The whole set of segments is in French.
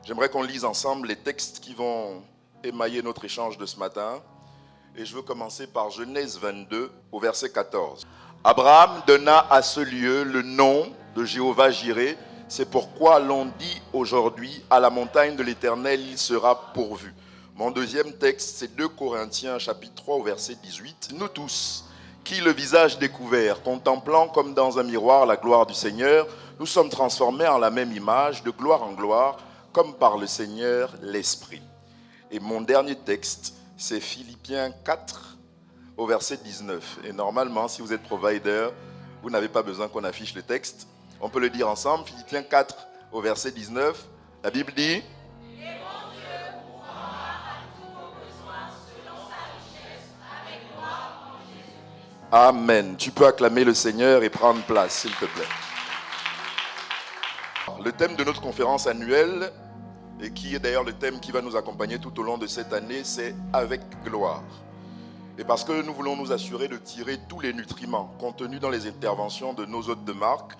J'aimerais qu'on lise ensemble les textes qui vont émailler notre échange de ce matin. Et je veux commencer par Genèse 22 au verset 14. Abraham donna à ce lieu le nom de Jéhovah-Jireh. C'est pourquoi l'on dit aujourd'hui, à la montagne de l'Éternel, il sera pourvu. Mon deuxième texte, c'est 2 Corinthiens chapitre 3 au verset 18. Nous tous, qui le visage découvert, contemplant comme dans un miroir la gloire du Seigneur, nous sommes transformés en la même image, de gloire en gloire, comme par le Seigneur l'Esprit. Et mon dernier texte, c'est Philippiens 4 au verset 19. Et normalement, si vous êtes provider, vous n'avez pas besoin qu'on affiche le texte. On peut le dire ensemble, Philippiens 4 au verset 19. La Bible dit... Amen. Tu peux acclamer le Seigneur et prendre place, s'il te plaît. Le thème de notre conférence annuelle, et qui est d'ailleurs le thème qui va nous accompagner tout au long de cette année, c'est « Avec gloire ». Et parce que nous voulons nous assurer de tirer tous les nutriments contenus dans les interventions de nos hôtes de marque,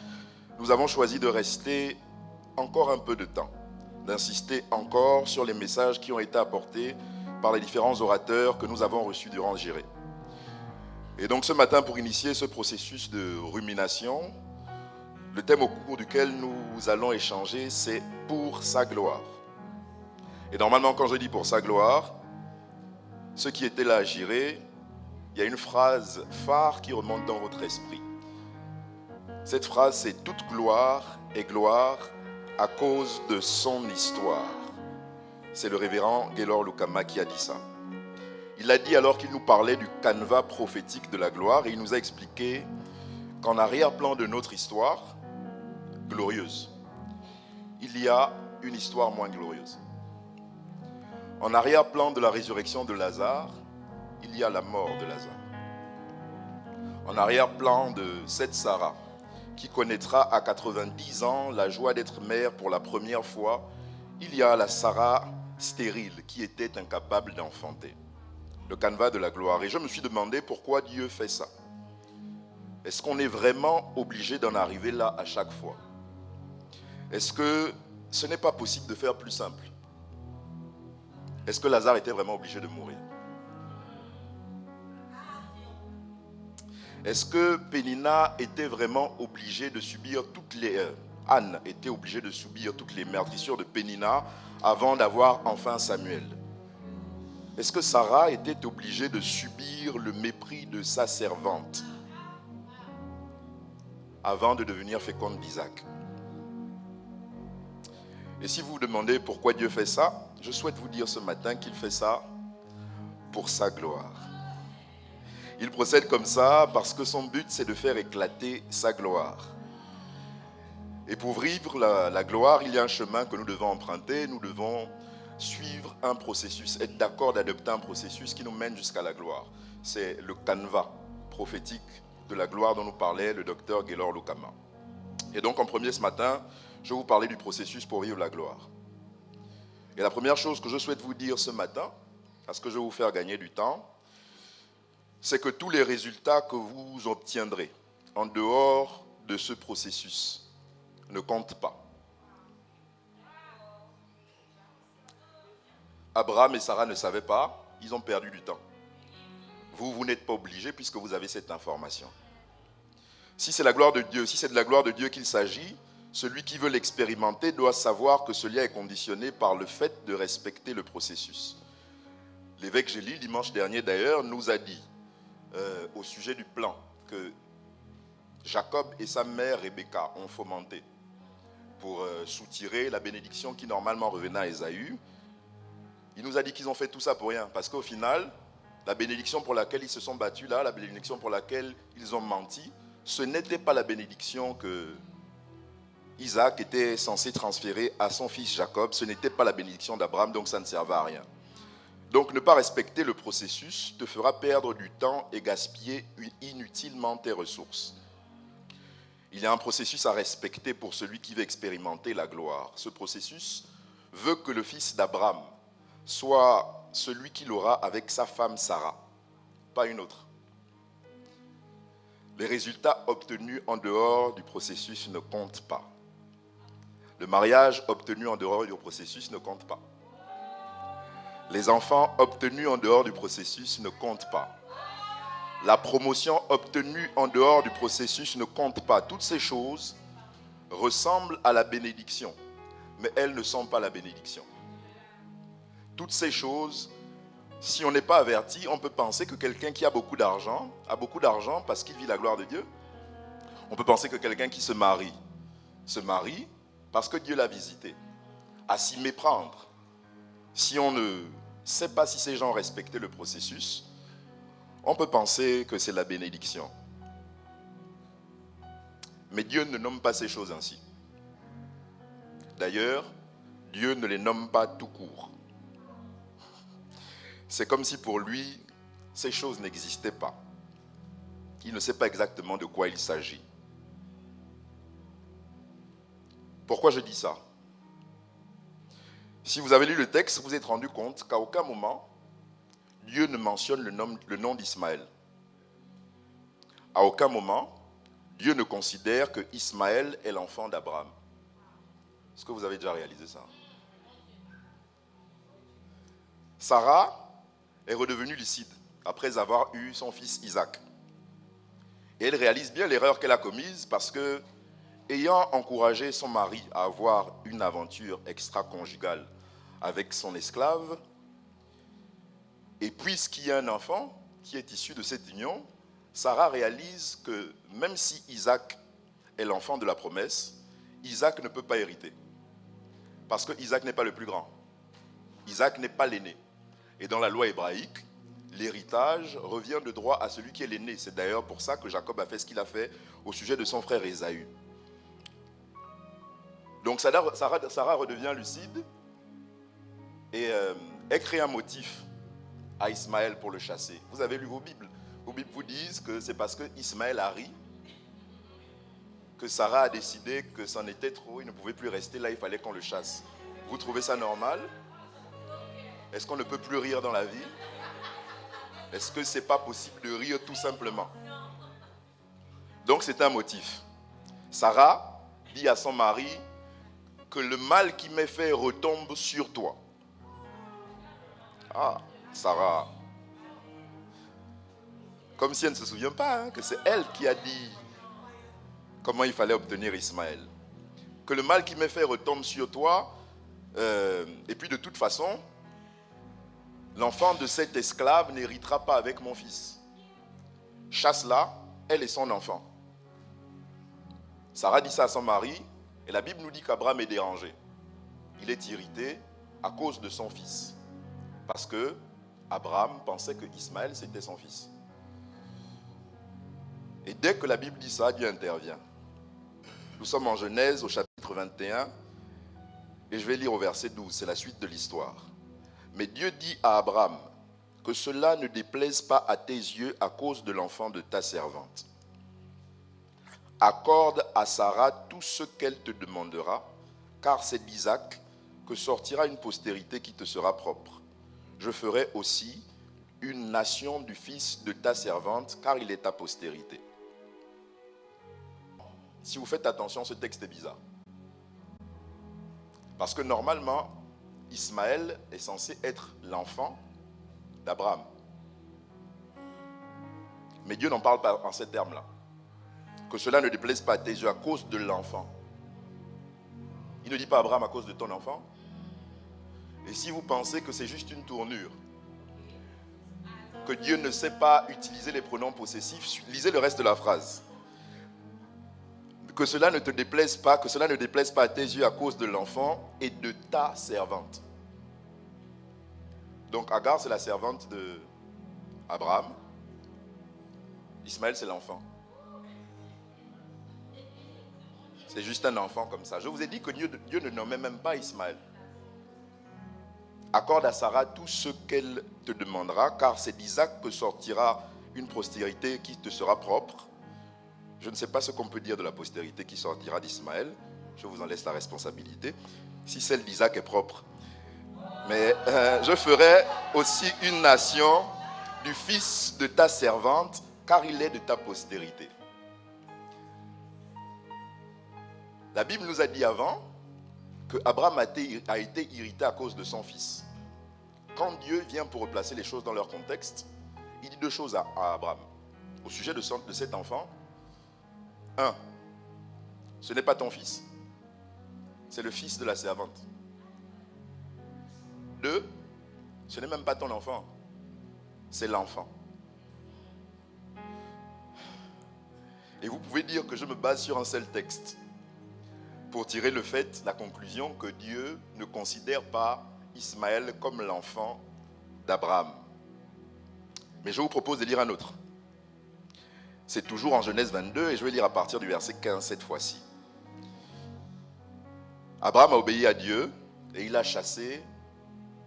nous avons choisi de rester encore un peu de temps, d'insister encore sur les messages qui ont été apportés par les différents orateurs que nous avons reçus durant Jireh. Et donc ce matin, pour initier ce processus de rumination, le thème au cours duquel nous allons échanger, c'est « Pour sa gloire ». Et normalement, quand je dis « pour sa gloire », ceux qui étaient là à Jireh, il y a une phrase phare qui remonte dans votre esprit. Cette phrase, c'est « Toute gloire est gloire à cause de son histoire ». C'est le révérend Gaylor Lukama qui a dit ça. Il l'a dit alors qu'il nous parlait du canevas prophétique de la gloire et il nous a expliqué qu'en arrière-plan de notre histoire glorieuse, il y a une histoire moins glorieuse. En arrière-plan de la résurrection de Lazare, il y a la mort de Lazare. En arrière-plan de cette Sarah, qui connaîtra à 90 ans la joie d'être mère pour la première fois, il y a la Sarah stérile qui était incapable d'enfanter. Le canevas de la gloire. Et je me suis demandé pourquoi Dieu fait ça. Est-ce qu'on est vraiment obligé d'en arriver là à chaque fois? Est-ce que ce n'est pas possible de faire plus simple? Est-ce que Lazare était vraiment obligé de mourir? Est-ce que Pénina était vraiment obligée de subir toutes les... Anne était obligée de subir toutes les meurtrissures de Pénina avant d'avoir enfin Samuel? Est-ce que Sarah était obligée de subir le mépris de sa servante avant de devenir féconde d'Isaac? Et si vous vous demandez pourquoi Dieu fait ça, je souhaite vous dire ce matin qu'il fait ça pour sa gloire. Il procède comme ça parce que son but, c'est de faire éclater sa gloire. Et pour vivre la gloire, il y a un chemin que nous devons emprunter. Nous devons suivre un processus, être d'accord d'adopter un processus qui nous mène jusqu'à la gloire. C'est le canevas prophétique de la gloire dont nous parlait le docteur Gaylor Lukama. Et donc en premier ce matin, je vais vous parler du processus pour vivre la gloire. Et la première chose que je souhaite vous dire ce matin, parce que je vais vous faire gagner du temps, c'est que tous les résultats que vous obtiendrez en dehors de ce processus ne comptent pas. Abraham et Sarah ne savaient pas, ils ont perdu du temps. Vous n'êtes pas obligés puisque vous avez cette information. Si c'est la gloire de Dieu, si c'est de la gloire de Dieu qu'il s'agit, celui qui veut l'expérimenter doit savoir que ce lien est conditionné par le fait de respecter le processus. L'évêque Gély, dimanche dernier d'ailleurs, nous a dit au sujet du plan que Jacob et sa mère Rebecca ont fomenté pour soutirer la bénédiction qui normalement revenait à Ésaü. Il nous a dit qu'ils ont fait tout ça pour rien, parce qu'au final, la bénédiction pour laquelle ils se sont battus là, la bénédiction pour laquelle ils ont menti, ce n'était pas la bénédiction que Isaac était censé transférer à son fils Jacob, ce n'était pas la bénédiction d'Abraham, donc ça ne servait à rien. Donc ne pas respecter le processus te fera perdre du temps et gaspiller inutilement tes ressources. Il y a un processus à respecter pour celui qui veut expérimenter la gloire. Ce processus veut que le fils d'Abraham soit celui qu'il aura avec sa femme Sarah, pas une autre. Les résultats obtenus en dehors du processus ne comptent pas. Le mariage obtenu en dehors du processus ne compte pas. Les enfants obtenus en dehors du processus ne comptent pas. La promotion obtenue en dehors du processus ne compte pas. Toutes ces choses ressemblent à la bénédiction, mais elles ne sont pas la bénédiction. Toutes ces choses, si on n'est pas averti, on peut penser que quelqu'un qui a beaucoup d'argent parce qu'il vit la gloire de Dieu. On peut penser que quelqu'un qui se marie parce que Dieu l'a visité. À s'y méprendre, si on ne sait pas si ces gens respectaient le processus, on peut penser que c'est la bénédiction. Mais Dieu ne nomme pas ces choses ainsi. D'ailleurs, Dieu ne les nomme pas tout court. C'est comme si pour lui, ces choses n'existaient pas. Il ne sait pas exactement de quoi il s'agit. Pourquoi je dis ça? Si vous avez lu le texte, vous vous êtes rendu compte qu'à aucun moment, Dieu ne mentionne le nom d'Ismaël. À aucun moment, Dieu ne considère que Ismaël est l'enfant d'Abraham. Est-ce que vous avez déjà réalisé ça? Sarah est redevenue lucide après avoir eu son fils Isaac. Et elle réalise bien l'erreur qu'elle a commise parce que, ayant encouragé son mari à avoir une aventure extra-conjugale avec son esclave, et puisqu'il y a un enfant qui est issu de cette union, Sarah réalise que même si Isaac est l'enfant de la promesse, Isaac ne peut pas hériter. Parce que Isaac n'est pas le plus grand. Isaac n'est pas l'aîné. Et dans la loi hébraïque, l'héritage revient de droit à celui qui est l'aîné. C'est d'ailleurs pour ça que Jacob a fait ce qu'il a fait au sujet de son frère Ésaü. Donc Sarah redevient lucide et elle crée un motif à Ismaël pour le chasser. Vous avez lu vos Bibles. Vos Bibles vous disent que c'est parce que Ismaël a ri que Sarah a décidé que c'en était trop, il ne pouvait plus rester là, il fallait qu'on le chasse. Vous trouvez ça normal? Est-ce qu'on ne peut plus rire dans la vie? Est-ce que c'est pas possible de rire tout simplement? Donc c'est un motif. Sarah dit à son mari que le mal qui m'est fait retombe sur toi. Ah, Sarah. Comme si elle ne se souvient pas que c'est elle qui a dit comment il fallait obtenir Ismaël. Que le mal qui m'est fait retombe sur toi. Et puis de toute façon, l'enfant de cet esclave n'héritera pas avec mon fils. Chasse-la, elle est son enfant. Sarah dit ça à son mari, et la Bible nous dit qu'Abraham est dérangé. Il est irrité à cause de son fils. Parce que Abraham pensait que Ismaël c'était son fils. Et dès que la Bible dit ça, Dieu intervient. Nous sommes en Genèse au chapitre 21, et je vais lire au verset 12, c'est la suite de l'histoire. Mais Dieu dit à Abraham, que cela ne déplaise pas à tes yeux à cause de l'enfant de ta servante. Accorde à Sarah tout ce qu'elle te demandera, car c'est d'Isaac que sortira une postérité qui te sera propre. Je ferai aussi une nation du fils de ta servante, car il est ta postérité. Si vous faites attention, ce texte est bizarre. Parce que normalement, Ismaël est censé être l'enfant d'Abraham. Mais Dieu n'en parle pas en ces termes-là. Que cela ne déplaise pas à tes yeux à cause de l'enfant. Il ne dit pas à Abraham à cause de ton enfant. Et si vous pensez que c'est juste une tournure, que Dieu ne sait pas utiliser les pronoms possessifs, lisez le reste de la phrase. Que cela ne te déplaise pas, que cela ne déplaise pas à tes yeux à cause de l'enfant et de ta servante. Donc Agar, c'est la servante d'Abraham. Ismaël, c'est l'enfant. C'est juste un enfant comme ça. Je vous ai dit que Dieu ne nommait même pas Ismaël. Accorde à Sarah tout ce qu'elle te demandera, car c'est d'Isaac que sortira une postérité qui te sera propre. Je ne sais pas ce qu'on peut dire de la postérité qui sortira d'Ismaël. Je vous en laisse la responsabilité. Si celle d'Isaac est propre. Mais je ferai aussi une nation du fils de ta servante, car il est de ta postérité. La Bible nous a dit avant que Abraham a été irrité à cause de son fils. Quand Dieu vient pour replacer les choses dans leur contexte, il dit deux choses à Abraham. Au sujet de cet enfant, un, ce n'est pas ton fils, c'est le fils de la servante. Deux, ce n'est même pas ton enfant, c'est l'enfant. Et vous pouvez dire que je me base sur un seul texte pour tirer la conclusion que Dieu ne considère pas Ismaël comme l'enfant d'Abraham. Mais je vous propose de lire un autre. C'est toujours en Genèse 22 et je vais lire à partir du verset 15 cette fois-ci. Abraham a obéi à Dieu et il a chassé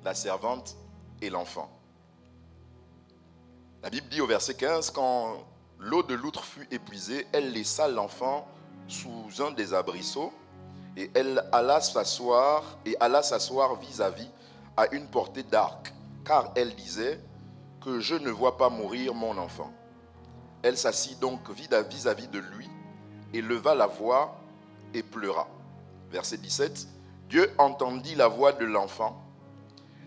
la servante et l'enfant. La Bible dit au verset 15, quand l'eau de l'outre fut épuisée, elle laissa l'enfant sous un des arbrisseaux et elle alla s'asseoir vis-à-vis à une portée d'arc, car elle disait que je ne vois pas mourir mon enfant. Elle s'assit donc vis-à-vis de lui et leva la voix et pleura. Verset 17, Dieu entendit la voix de l'enfant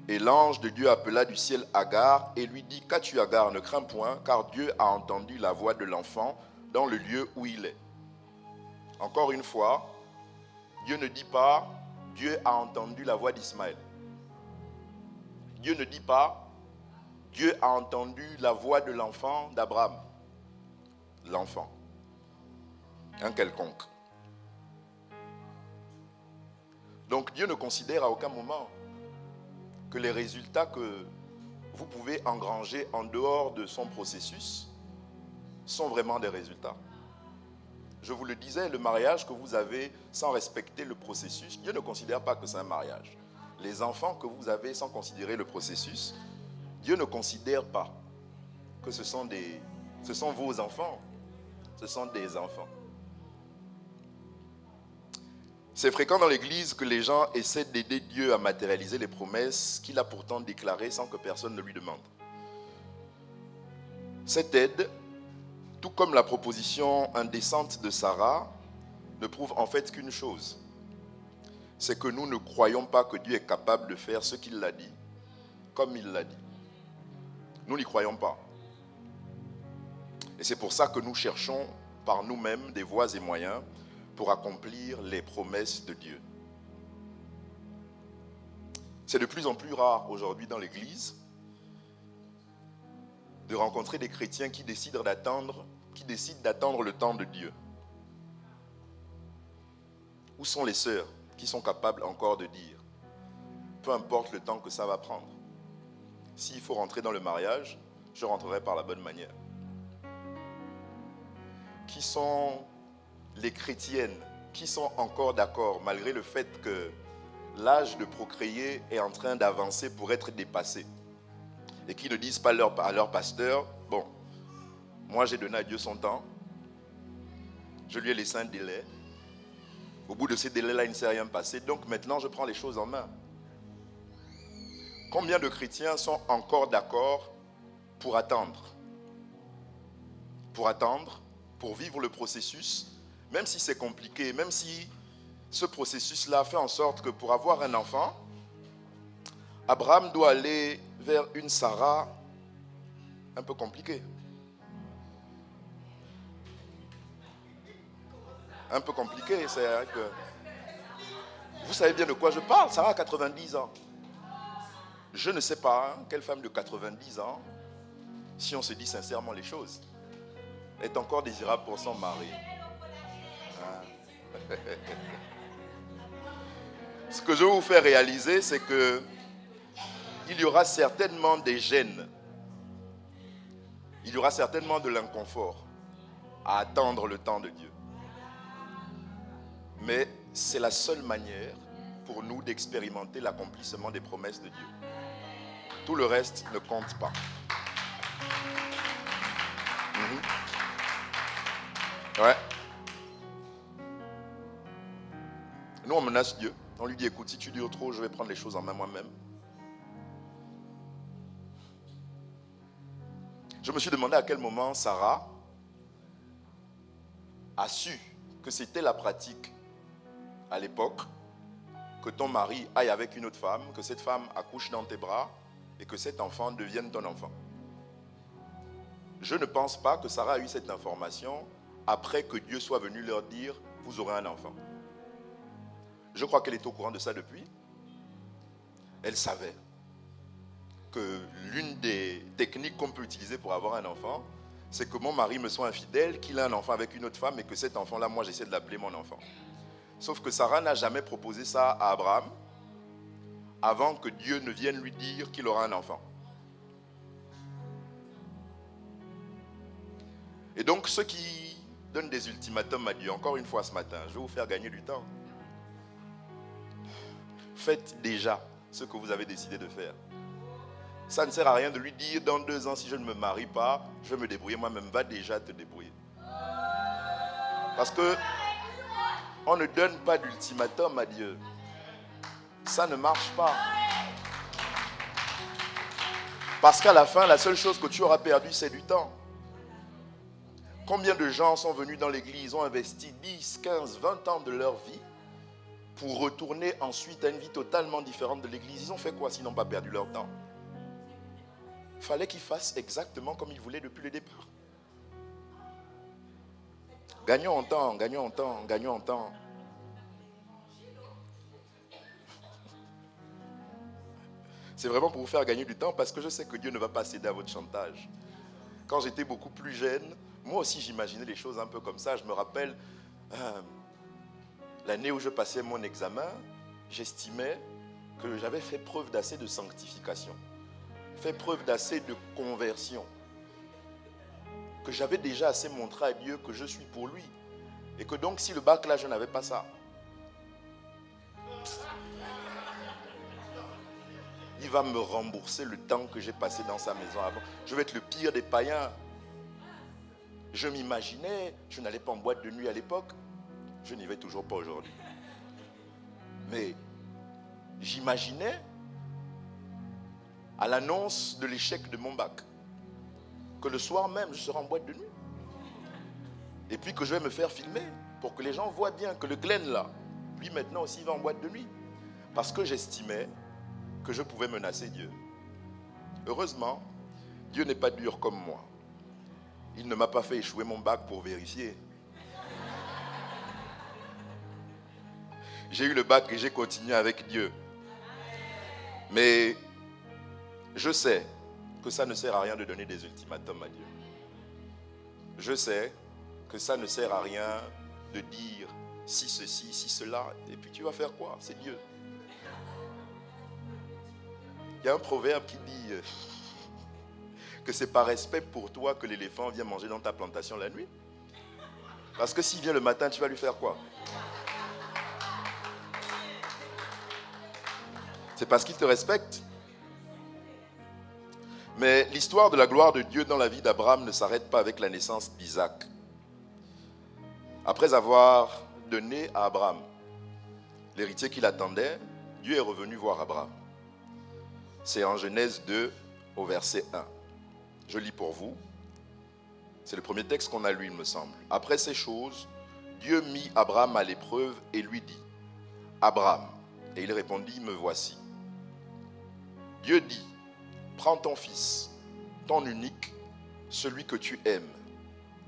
et l'ange de Dieu appela du ciel Agar et lui dit, qu'as-tu Agar, ne crains point, car Dieu a entendu la voix de l'enfant dans le lieu où il est. Encore une fois, Dieu ne dit pas, Dieu a entendu la voix d'Ismaël. Dieu ne dit pas, Dieu a entendu la voix de l'enfant d'Abraham. L'enfant. Un quelconque. Donc Dieu ne considère à aucun moment que les résultats que vous pouvez engranger en dehors de son processus sont vraiment des résultats. Je vous le disais, le mariage que vous avez sans respecter le processus, Dieu ne considère pas que c'est un mariage. Les enfants que vous avez sans considérer le processus, Dieu ne considère pas que ce sont vos enfants, ce sont des enfants. C'est fréquent dans l'église que les gens essaient d'aider Dieu à matérialiser les promesses qu'il a pourtant déclarées sans que personne ne lui demande. Cette aide, tout comme la proposition indécente de Sarah, ne prouve en fait qu'une chose. C'est que nous ne croyons pas que Dieu est capable de faire ce qu'il l'a dit, comme il l'a dit. Nous n'y croyons pas. Et c'est pour ça que nous cherchons par nous-mêmes des voies et moyens pour accomplir les promesses de Dieu. C'est de plus en plus rare aujourd'hui dans l'Église de rencontrer des chrétiens qui décident d'attendre le temps de Dieu. Où sont les sœurs qui sont capables encore de dire, peu importe le temps que ça va prendre, s'il faut rentrer dans le mariage, je rentrerai par la bonne manière. Qui sont les chrétiennes qui sont encore d'accord malgré le fait que l'âge de procréer est en train d'avancer pour être dépassé et qui ne disent pas à leur pasteur, bon, moi j'ai donné à Dieu son temps, je lui ai laissé un délai, au bout de ces délais-là il ne s'est rien passé, donc maintenant je prends les choses en main. Combien de chrétiens sont encore d'accord pour attendre, pour vivre le processus, même si c'est compliqué, même si ce processus-là fait en sorte que pour avoir un enfant, Abraham doit aller vers une Sarah un peu compliquée. Un peu compliqué, c'est vrai que... Vous savez bien de quoi je parle, Sarah a 90 ans. Je ne sais pas, quelle femme de 90 ans, si on se dit sincèrement les choses, est encore désirable pour son mari. Ce que je vais vous faire réaliser, c'est que il y aura certainement des gênes, il y aura certainement de l'inconfort à attendre le temps de Dieu. Mais c'est la seule manière pour nous d'expérimenter l'accomplissement des promesses de Dieu. Tout le reste ne compte pas. Ouais. Nous, on menace Dieu. On lui dit, écoute, si tu dures trop, je vais prendre les choses en main moi-même. Je me suis demandé à quel moment Sarah a su que c'était la pratique à l'époque que ton mari aille avec une autre femme, que cette femme accouche dans tes bras et que cet enfant devienne ton enfant. Je ne pense pas que Sarah a eu cette information après que Dieu soit venu leur dire « vous aurez un enfant ». Je crois qu'elle est au courant de ça depuis. Elle savait que l'une des techniques qu'on peut utiliser pour avoir un enfant, c'est que mon mari me soit infidèle, qu'il ait un enfant avec une autre femme et que cet enfant-là, moi, j'essaie de l'appeler mon enfant. Sauf que Sarah n'a jamais proposé ça à Abraham avant que Dieu ne vienne lui dire qu'il aura un enfant. Et donc, ceux qui donnent des ultimatums à Dieu, encore une fois ce matin, je vais vous faire gagner du temps. Faites déjà ce que vous avez décidé de faire. Ça ne sert à rien de lui dire dans 2 ans, si je ne me marie pas, je vais me débrouiller moi-même. Va déjà te débrouiller. Parce que on ne donne pas d'ultimatum à Dieu. Ça ne marche pas. Parce qu'à la fin, la seule chose que tu auras perdu, c'est du temps. Combien de gens sont venus dans l'église, ont investi 10, 15, 20 ans de leur vie pour retourner ensuite à une vie totalement différente de l'église? Ils ont fait quoi s'ils n'ont pas perdu leur temps? Il fallait qu'ils fassent exactement comme ils voulaient depuis le départ. Gagnons en temps, gagnons en temps, gagnons en temps. C'est vraiment pour vous faire gagner du temps parce que je sais que Dieu ne va pas céder à votre chantage. Quand j'étais beaucoup plus jeune, moi aussi j'imaginais les choses un peu comme ça. Je me rappelle, l'année où je passais mon examen, j'estimais que j'avais fait preuve d'assez de sanctification, fait preuve d'assez de conversion, que j'avais déjà assez montré à Dieu que je suis pour lui. Et que donc si le bac là, je n'avais pas ça, il va me rembourser le temps que j'ai passé dans sa maison avant. Je vais être le pire des païens. Je m'imaginais, je n'allais pas en boîte de nuit à l'époque, je n'y vais toujours pas aujourd'hui. Mais j'imaginais, à l'annonce de l'échec de mon bac, que le soir même, je serai en boîte de nuit. Et puis que je vais me faire filmer pour que les gens voient bien que le Glenn là, lui maintenant aussi va en boîte de nuit. Parce que j'estimais que je pouvais menacer Dieu. Heureusement, Dieu n'est pas dur comme moi. Il ne m'a pas fait échouer mon bac pour vérifier. J'ai eu le bac et j'ai continué avec Dieu. Mais je sais que ça ne sert à rien de donner des ultimatums à Dieu. Je sais que ça ne sert à rien de dire si ceci, si cela, et puis tu vas faire quoi? C'est Dieu. Il y a un proverbe qui dit que c'est par respect pour toi que l'éléphant vient manger dans ta plantation la nuit. Parce que s'il vient le matin, tu vas lui faire quoi? C'est parce qu'il te respecte. Mais l'histoire de la gloire de Dieu dans la vie d'Abraham ne s'arrête pas avec la naissance d'Isaac. Après avoir donné à Abraham l'héritier qu'il attendait, Dieu est revenu voir Abraham. C'est en Genèse 2 au verset 1. Je lis pour vous. C'est le premier texte qu'on a lu, il me semble. Après ces choses, Dieu mit Abraham à l'épreuve et lui dit, Abraham. Et il répondit, me voici. Dieu dit, prends ton fils, ton unique, celui que tu aimes,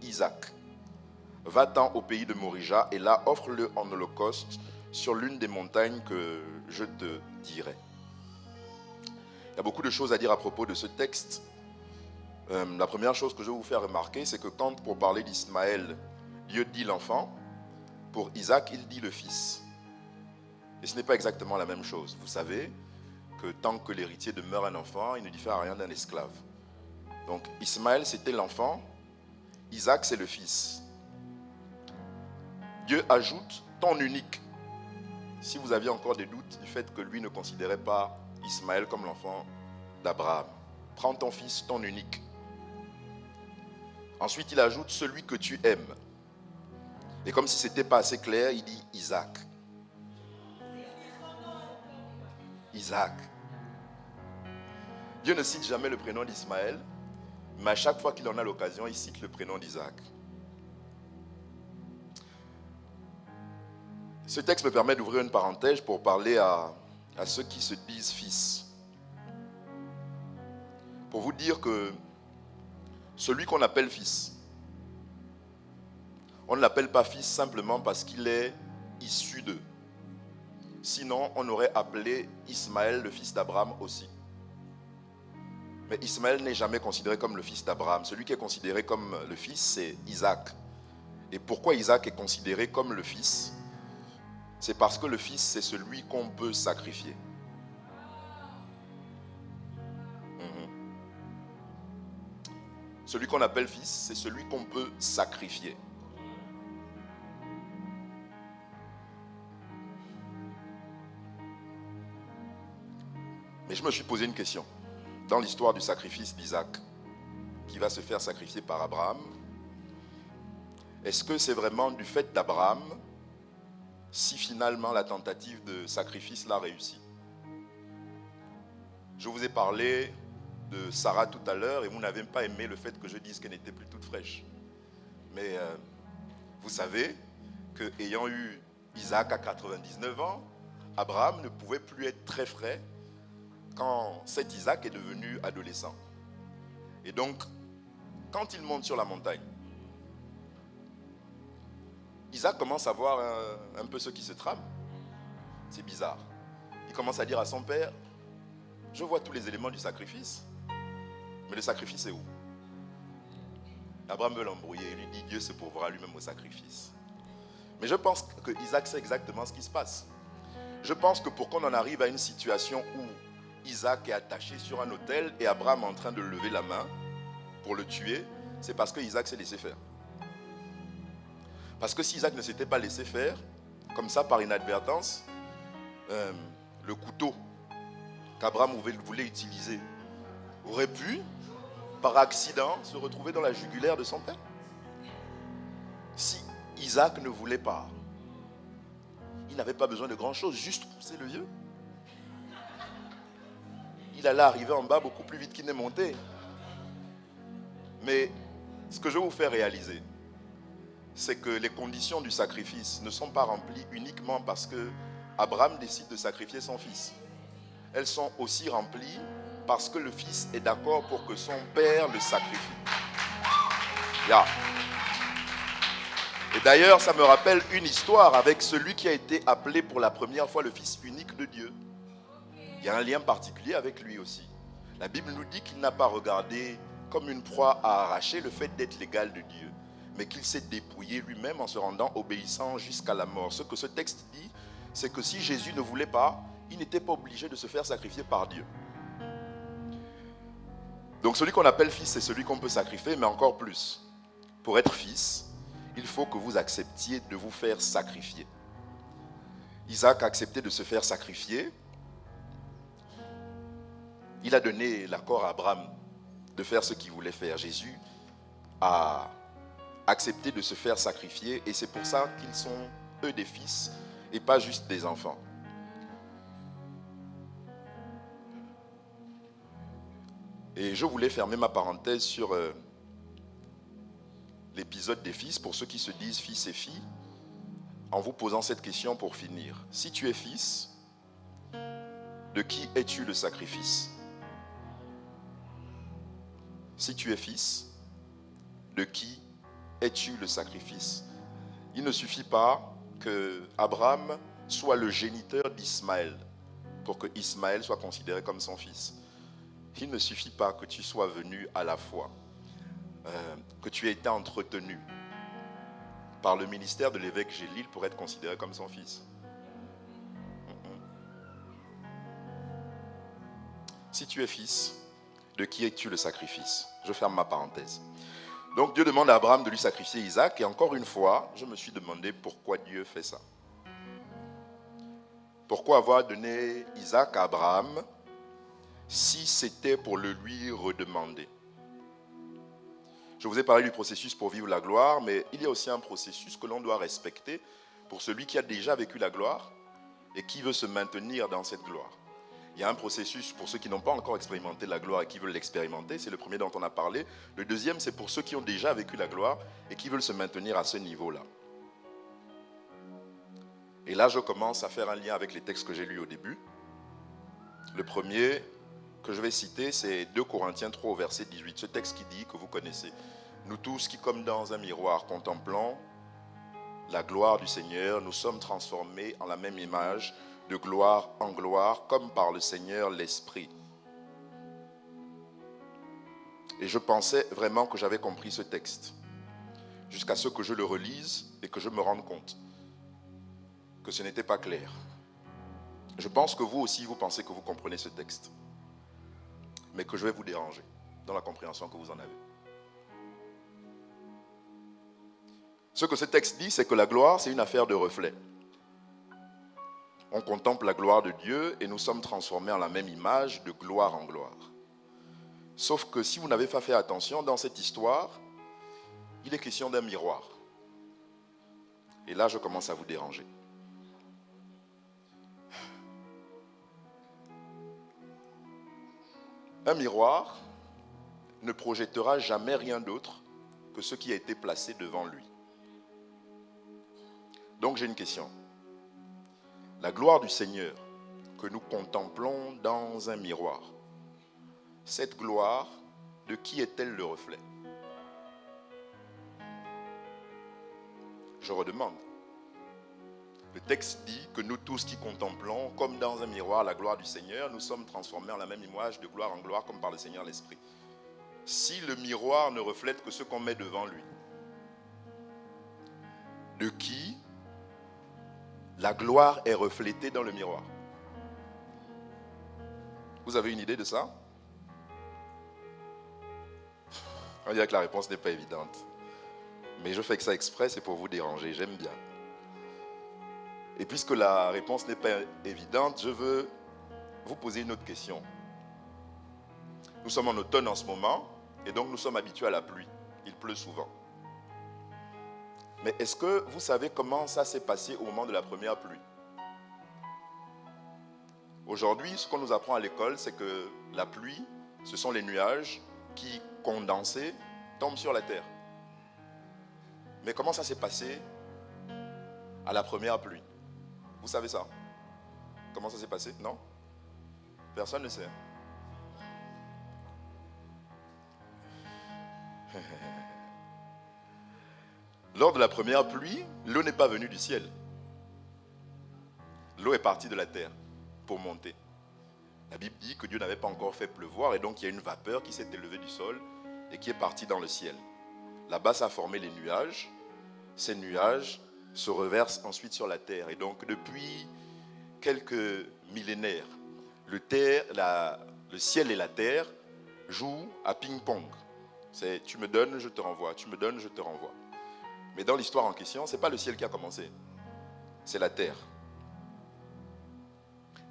Isaac. Va-t'en au pays de Morija et là offre-le en holocauste sur l'une des montagnes que je te dirai. Il y a beaucoup de choses à dire à propos de ce texte. La première chose que je vais vous faire remarquer, c'est que quand pour parler d'Ismaël, Dieu dit l'enfant, pour Isaac, il dit le fils. Et ce n'est pas exactement la même chose. Vous savez que tant que l'héritier demeure un enfant, il ne diffère à rien d'un esclave. Donc Ismaël, c'était l'enfant, Isaac, c'est le fils. Dieu ajoute ton unique. Si vous aviez encore des doutes du fait que lui ne considérait pas Ismaël comme l'enfant d'Abraham. Prends ton fils, ton unique. Ensuite, il ajoute celui que tu aimes. Et comme si ce n'était pas assez clair, il dit Isaac. Isaac. Dieu ne cite jamais le prénom d'Ismaël, mais à chaque fois qu'il en a l'occasion, il cite le prénom d'Isaac. Ce texte me permet d'ouvrir une parenthèse pour parler à ceux qui se disent fils. Pour vous dire que celui qu'on appelle fils, on ne l'appelle pas fils simplement parce qu'il est issu d'eux. Sinon, on aurait appelé Ismaël le fils d'Abraham aussi. Mais Ismaël n'est jamais considéré comme le fils d'Abraham. Celui qui est considéré comme le fils, c'est Isaac. Et pourquoi Isaac est considéré comme le fils? C'est parce que le fils, c'est celui qu'on peut sacrifier. Celui qu'on appelle fils, c'est celui qu'on peut sacrifier. Mais je me suis posé une question. Dans l'histoire du sacrifice d'Isaac, qui va se faire sacrifier par Abraham, est-ce que c'est vraiment du fait d'Abraham si finalement la tentative de sacrifice l'a réussi? Je vous ai parlé de Sarah tout à l'heure et vous n'avez pas aimé le fait que je dise qu'elle n'était plus toute fraîche. Mais vous savez qu'ayant eu Isaac à 99 ans, Abraham ne pouvait plus être très frais quand cet Isaac est devenu adolescent. Et donc, quand il monte sur la montagne, Isaac commence à voir un peu ce qui se trame. C'est bizarre. Il commence à dire à son père, je vois tous les éléments du sacrifice, mais le sacrifice est où? Abraham veut l'embrouiller. Il lui dit, Dieu se pourvoira lui-même au sacrifice. Mais je pense que Isaac sait exactement ce qui se passe. Je pense que pour qu'on en arrive à une situation où Isaac est attaché sur un autel et Abraham est en train de lever la main pour le tuer, c'est parce que Isaac s'est laissé faire. Parce que si Isaac ne s'était pas laissé faire, comme ça par inadvertance, le couteau qu'Abraham voulait utiliser aurait pu, par accident, se retrouver dans la jugulaire de son père. Si Isaac ne voulait pas, il n'avait pas besoin de grand-chose, juste pousser le vieux. Il allait arriver en bas beaucoup plus vite qu'il n'est monté. Mais ce que je vais vous faire réaliser, c'est que les conditions du sacrifice ne sont pas remplies uniquement parce que Abraham décide de sacrifier son fils. Elles sont aussi remplies parce que le fils est d'accord pour que son père le sacrifie. Yeah. Et d'ailleurs, ça me rappelle une histoire avec celui qui a été appelé pour la première fois le fils unique de Dieu. Il y a un lien particulier avec lui aussi. La Bible nous dit qu'il n'a pas regardé comme une proie à arracher le fait d'être l'égal de Dieu, mais qu'il s'est dépouillé lui-même en se rendant obéissant jusqu'à la mort. Ce que ce texte dit, c'est que si Jésus ne voulait pas, il n'était pas obligé de se faire sacrifier par Dieu. Donc celui qu'on appelle fils, c'est celui qu'on peut sacrifier, mais encore plus. Pour être fils, il faut que vous acceptiez de vous faire sacrifier. Isaac a accepté de se faire sacrifier. Il a donné l'accord à Abraham de faire ce qu'il voulait faire. Jésus a accepté de se faire sacrifier et c'est pour ça qu'ils sont, eux, des fils et pas juste des enfants. Et je voulais fermer ma parenthèse sur l'épisode des fils, pour ceux qui se disent fils et filles, en vous posant cette question pour finir. Si tu es fils, de qui es-tu le sacrifice? Si tu es fils, de qui es-tu le sacrifice? Il ne suffit pas que Abraham soit le géniteur d'Ismaël pour que Ismaël soit considéré comme son fils. Il ne suffit pas que tu sois venu à la foi, que tu aies été entretenu par le ministère de l'évêque Gélil pour être considéré comme son fils. Si tu es fils, de qui es-tu le sacrifice? Je ferme ma parenthèse. Donc Dieu demande à Abraham de lui sacrifier Isaac. Et encore une fois, je me suis demandé pourquoi Dieu fait ça. Pourquoi avoir donné Isaac à Abraham si c'était pour le lui redemander? Je vous ai parlé du processus pour vivre la gloire, mais il y a aussi un processus que l'on doit respecter pour celui qui a déjà vécu la gloire et qui veut se maintenir dans cette gloire. Il y a un processus pour ceux qui n'ont pas encore expérimenté la gloire et qui veulent l'expérimenter. C'est le premier dont on a parlé. Le deuxième, c'est pour ceux qui ont déjà vécu la gloire et qui veulent se maintenir à ce niveau-là. Et là, je commence à faire un lien avec les textes que j'ai lus au début. Le premier que je vais citer, c'est 2 Corinthiens 3 au verset 18. Ce texte qui dit, que vous connaissez, « Nous tous qui, comme dans un miroir, contemplons la gloire du Seigneur, nous sommes transformés en la même image, de gloire en gloire, comme par le Seigneur l'Esprit. » Et je pensais vraiment que j'avais compris ce texte, jusqu'à ce que je le relise et que je me rende compte que ce n'était pas clair. Je pense que vous aussi, vous pensez que vous comprenez ce texte, mais que je vais vous déranger dans la compréhension que vous en avez. Ce que ce texte dit, c'est que la gloire, c'est une affaire de reflet. On contemple la gloire de Dieu et nous sommes transformés en la même image, de gloire en gloire. Sauf que si vous n'avez pas fait attention, dans cette histoire, il est question d'un miroir. Et là, je commence à vous déranger. Un miroir ne projettera jamais rien d'autre que ce qui a été placé devant lui. Donc j'ai une question. La gloire du Seigneur que nous contemplons dans un miroir, cette gloire, de qui est-elle le reflet? Je redemande. Le texte dit que nous tous qui contemplons, comme dans un miroir, la gloire du Seigneur, nous sommes transformés en la même image, de gloire en gloire, comme par le Seigneur l'Esprit. Si le miroir ne reflète que ce qu'on met devant lui, de qui la gloire est reflétée dans le miroir? Vous avez une idée de ça? On dirait que la réponse n'est pas évidente. Mais je fais que ça exprès, c'est pour vous déranger, j'aime bien. Et puisque la réponse n'est pas évidente, je veux vous poser une autre question. Nous sommes en automne en ce moment, et donc nous sommes habitués à la pluie. Il pleut souvent. Mais est-ce que vous savez comment ça s'est passé au moment de la première pluie? Aujourd'hui, ce qu'on nous apprend à l'école, c'est que la pluie, ce sont les nuages qui, condensés, tombent sur la terre. Mais comment ça s'est passé à la première pluie? Vous savez ça? Comment ça s'est passé? Non? Personne ne sait. Lors de la première pluie, l'eau n'est pas venue du ciel. L'eau est partie de la terre pour monter. La Bible dit que Dieu n'avait pas encore fait pleuvoir et donc il y a une vapeur qui s'est élevée du sol et qui est partie dans le ciel. Là-bas, ça a formé les nuages. Ces nuages se reversent ensuite sur la terre. Et donc, depuis quelques millénaires, le ciel et la terre jouent à ping-pong. C'est tu me donnes, je te renvoie, tu me donnes, je te renvoie. Mais dans l'histoire en question, ce n'est pas le ciel qui a commencé, c'est la terre.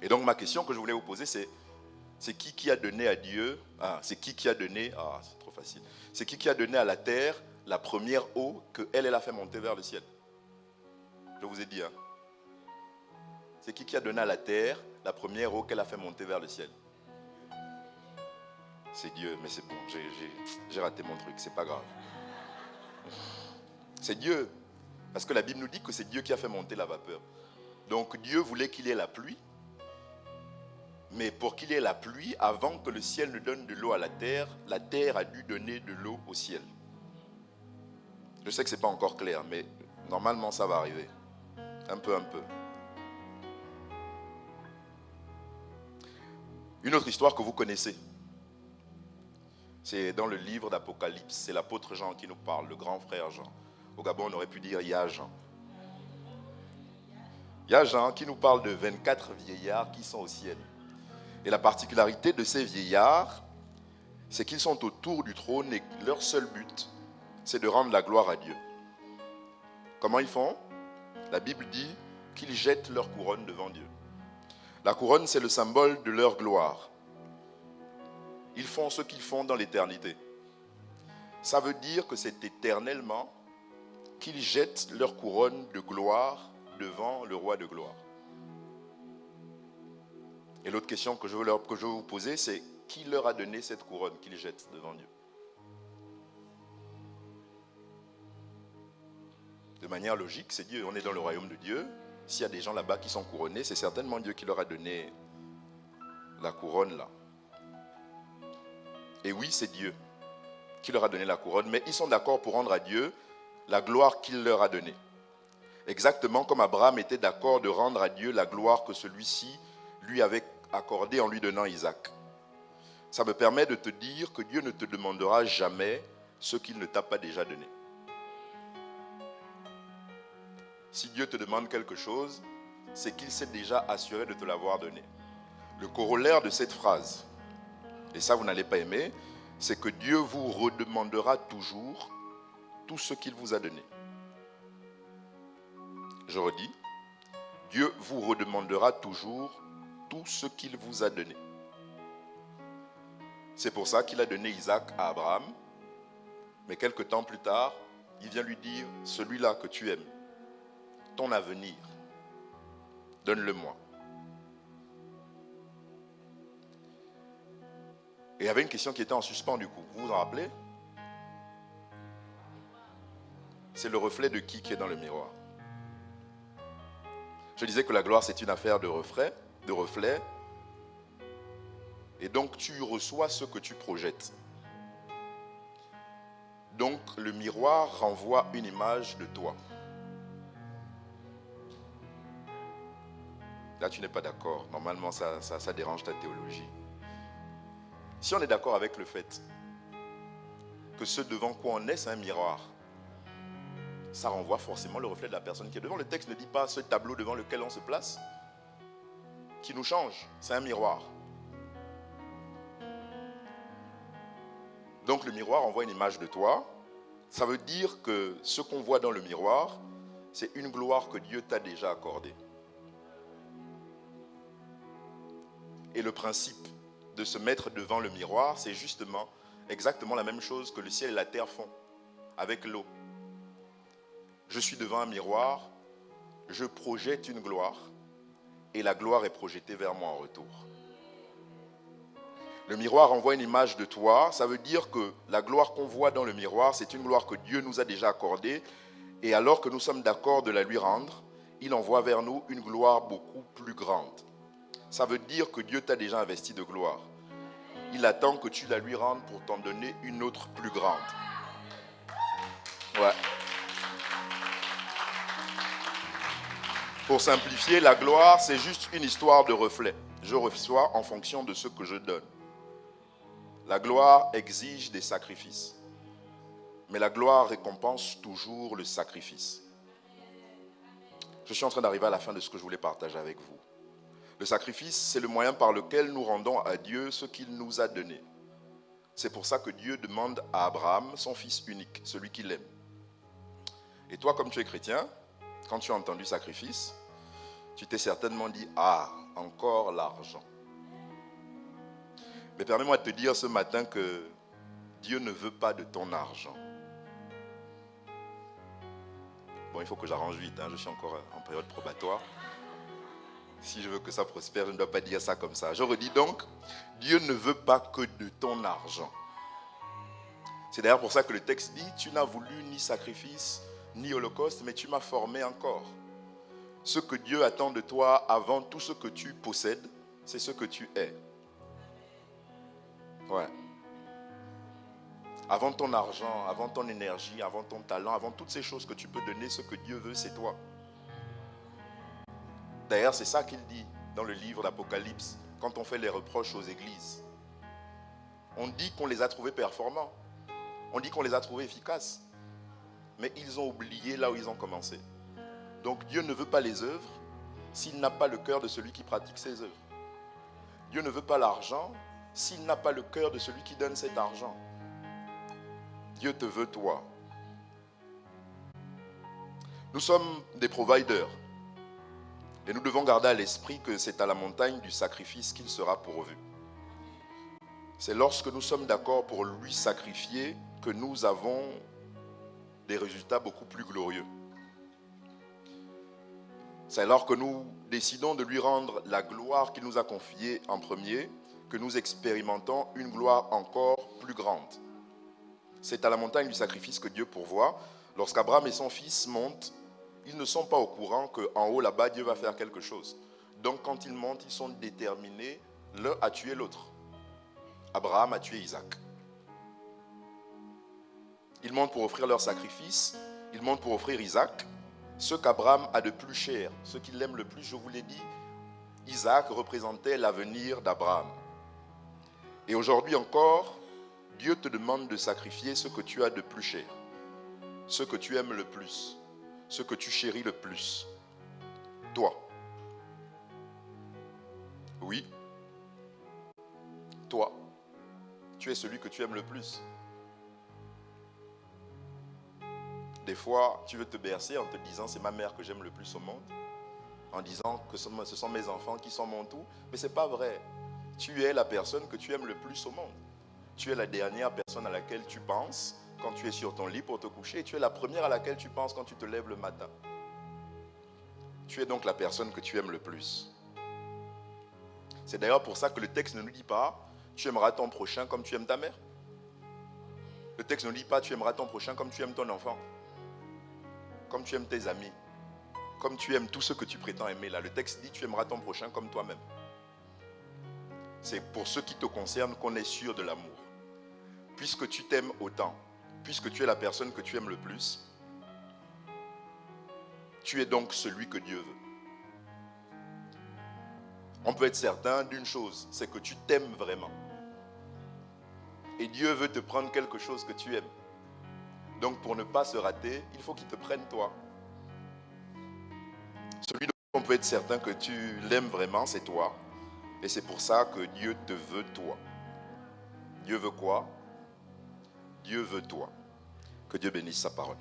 Et donc ma question que je voulais vous poser, c'est qui a donné à Dieu, c'est qui a donné, c'est trop facile, c'est qui a donné à la terre la première eau qu'elle a fait monter vers le ciel? Je vous ai dit, c'est qui a donné à la terre la première eau qu'elle a fait monter vers le ciel? C'est Dieu, mais c'est bon, j'ai raté mon truc, c'est pas grave. C'est Dieu, parce que la Bible nous dit que c'est Dieu qui a fait monter la vapeur. Donc Dieu voulait qu'il y ait la pluie, mais pour qu'il y ait la pluie, avant que le ciel ne donne de l'eau à la terre a dû donner de l'eau au ciel. Je sais que ce n'est pas encore clair, mais normalement ça va arriver. Un peu. Une autre histoire que vous connaissez, c'est dans le livre d'Apocalypse. C'est l'apôtre Jean qui nous parle, le grand frère Jean. Au Gabon, on aurait pu dire « Ya Jean ». Il y a Jean qui nous parle de 24 vieillards qui sont au ciel. Et la particularité de ces vieillards, c'est qu'ils sont autour du trône et leur seul but, c'est de rendre la gloire à Dieu. Comment ils font? La Bible dit qu'ils jettent leur couronne devant Dieu. La couronne, c'est le symbole de leur gloire. Ils font ce qu'ils font dans l'éternité. Ça veut dire que c'est éternellement qu'ils jettent leur couronne de gloire devant le roi de gloire. Et l'autre question que je veux vous poser, c'est qui leur a donné cette couronne qu'ils jettent devant Dieu? De manière logique, c'est Dieu. On est dans le royaume de Dieu. S'il y a des gens là-bas qui sont couronnés, c'est certainement Dieu qui leur a donné la couronne là. Et oui, c'est Dieu qui leur a donné la couronne, mais ils sont d'accord pour rendre à Dieu la gloire qu'il leur a donnée. Exactement comme Abraham était d'accord de rendre à Dieu la gloire que celui-ci lui avait accordée en lui donnant Isaac. Ça me permet de te dire que Dieu ne te demandera jamais ce qu'il ne t'a pas déjà donné. Si Dieu te demande quelque chose, c'est qu'il s'est déjà assuré de te l'avoir donné. Le corollaire de cette phrase, et ça vous n'allez pas aimer, c'est que Dieu vous redemandera toujours tout ce qu'il vous a donné. Je redis, Dieu vous redemandera toujours tout ce qu'il vous a donné. C'est pour ça qu'il a donné Isaac à Abraham, mais quelque temps plus tard, il vient lui dire, celui-là que tu aimes, ton avenir, donne-le-moi. Et il y avait une question qui était en suspens du coup. Vous vous en rappelez? C'est le reflet de qui est dans le miroir? Je disais que la gloire, c'est une affaire de reflet. Et donc, tu reçois ce que tu projettes. Donc, le miroir renvoie une image de toi. Là, tu n'es pas d'accord. Normalement, ça dérange ta théologie. Si on est d'accord avec le fait que ce devant quoi on est, c'est un miroir, ça renvoie forcément le reflet de la personne qui est devant. Le texte ne dit pas ce tableau devant lequel on se place qui nous change, c'est un miroir. Donc le miroir envoie une image de toi. Ça veut dire que ce qu'on voit dans le miroir, c'est une gloire que Dieu t'a déjà accordée. Et le principe de se mettre devant le miroir, c'est justement exactement la même chose que le ciel et la terre font avec l'eau. Je suis devant un miroir, je projette une gloire et la gloire est projetée vers moi en retour. Le miroir envoie une image de toi, ça veut dire que la gloire qu'on voit dans le miroir, c'est une gloire que Dieu nous a déjà accordée et alors que nous sommes d'accord de la lui rendre, il envoie vers nous une gloire beaucoup plus grande. Ça veut dire que Dieu t'a déjà investi de gloire. Il attend que tu la lui rendes pour t'en donner une autre plus grande. Ouais. Pour simplifier, la gloire, c'est juste une histoire de reflet. Je reçois en fonction de ce que je donne. La gloire exige des sacrifices. Mais la gloire récompense toujours le sacrifice. Je suis en train d'arriver à la fin de ce que je voulais partager avec vous. Le sacrifice, c'est le moyen par lequel nous rendons à Dieu ce qu'il nous a donné. C'est pour ça que Dieu demande à Abraham son fils unique, celui qu'il aime. Et toi, comme tu es chrétien, quand tu as entendu sacrifice, tu t'es certainement dit, ah, encore l'argent. Mais permets-moi de te dire ce matin que Dieu ne veut pas de ton argent. Bon, il faut que j'arrange vite, je suis encore en période probatoire. Si je veux que ça prospère, je ne dois pas dire ça comme ça. Je redis donc, Dieu ne veut pas que de ton argent. C'est d'ailleurs pour ça que le texte dit, tu n'as voulu ni sacrifice, ni holocauste, mais tu m'as formé encore. Ce que Dieu attend de toi avant tout ce que tu possèdes, c'est ce que tu es. Ouais. Avant ton argent, avant ton énergie, avant ton talent, avant toutes ces choses que tu peux donner, ce que Dieu veut, c'est toi. D'ailleurs, c'est ça qu'il dit dans le livre d'Apocalypse, quand on fait les reproches aux églises. On dit qu'on les a trouvés performants. On dit qu'on les a trouvés efficaces. Mais ils ont oublié là où ils ont commencé. Donc Dieu ne veut pas les œuvres s'il n'a pas le cœur de celui qui pratique ses œuvres. Dieu ne veut pas l'argent s'il n'a pas le cœur de celui qui donne cet argent. Dieu te veut toi. Nous sommes des providers. Et nous devons garder à l'esprit que c'est à la montagne du sacrifice qu'il sera pourvu. C'est lorsque nous sommes d'accord pour lui sacrifier que nous avons des résultats beaucoup plus glorieux. C'est alors que nous décidons de lui rendre la gloire qu'il nous a confiée en premier, que nous expérimentons une gloire encore plus grande. C'est à la montagne du sacrifice que Dieu pourvoit. Lorsqu'Abraham et son fils montent ils ne sont pas au courant qu'en haut là-bas, Dieu va faire quelque chose. Donc quand ils montent, ils sont déterminés l'un à tuer l'autre. Abraham a tué Isaac. Ils montent pour offrir leur sacrifice, ils montent pour offrir Isaac. Ce qu'Abraham a de plus cher, ce qu'il aime le plus, je vous l'ai dit, Isaac représentait l'avenir d'Abraham. Et aujourd'hui encore, Dieu te demande de sacrifier ce que tu as de plus cher, ce que tu aimes le plus, ce que tu chéris le plus. Toi. Oui. Toi. Tu es celui que tu aimes le plus. Des fois, tu veux te bercer en te disant c'est ma mère que j'aime le plus au monde, en disant que ce sont mes enfants qui sont mon tout, mais ce n'est pas vrai. Tu es la personne que tu aimes le plus au monde. Tu es la dernière personne à laquelle tu penses quand tu es sur ton lit pour te coucher, et tu es la première à laquelle tu penses quand tu te lèves le matin. Tu es donc la personne que tu aimes le plus. C'est d'ailleurs pour ça que le texte ne nous dit pas tu aimeras ton prochain comme tu aimes ta mère. Le texte ne dit pas tu aimeras ton prochain comme tu aimes ton enfant, comme tu aimes tes amis, comme tu aimes tout ce que tu prétends aimer là. Le texte dit tu aimeras ton prochain comme toi-même. C'est pour ce qui te concerne qu'on est sûr de l'amour. Puisque tu t'aimes autant, puisque tu es la personne que tu aimes le plus, tu es donc celui que Dieu veut. On peut être certain d'une chose, c'est que tu t'aimes vraiment. Et Dieu veut te prendre quelque chose que tu aimes. Donc pour ne pas se rater, il faut qu'il te prenne toi. Celui dont on peut être certain que tu l'aimes vraiment, c'est toi. Et c'est pour ça que Dieu te veut toi. Dieu veut quoi? Dieu veut toi. Que Dieu bénisse sa parole.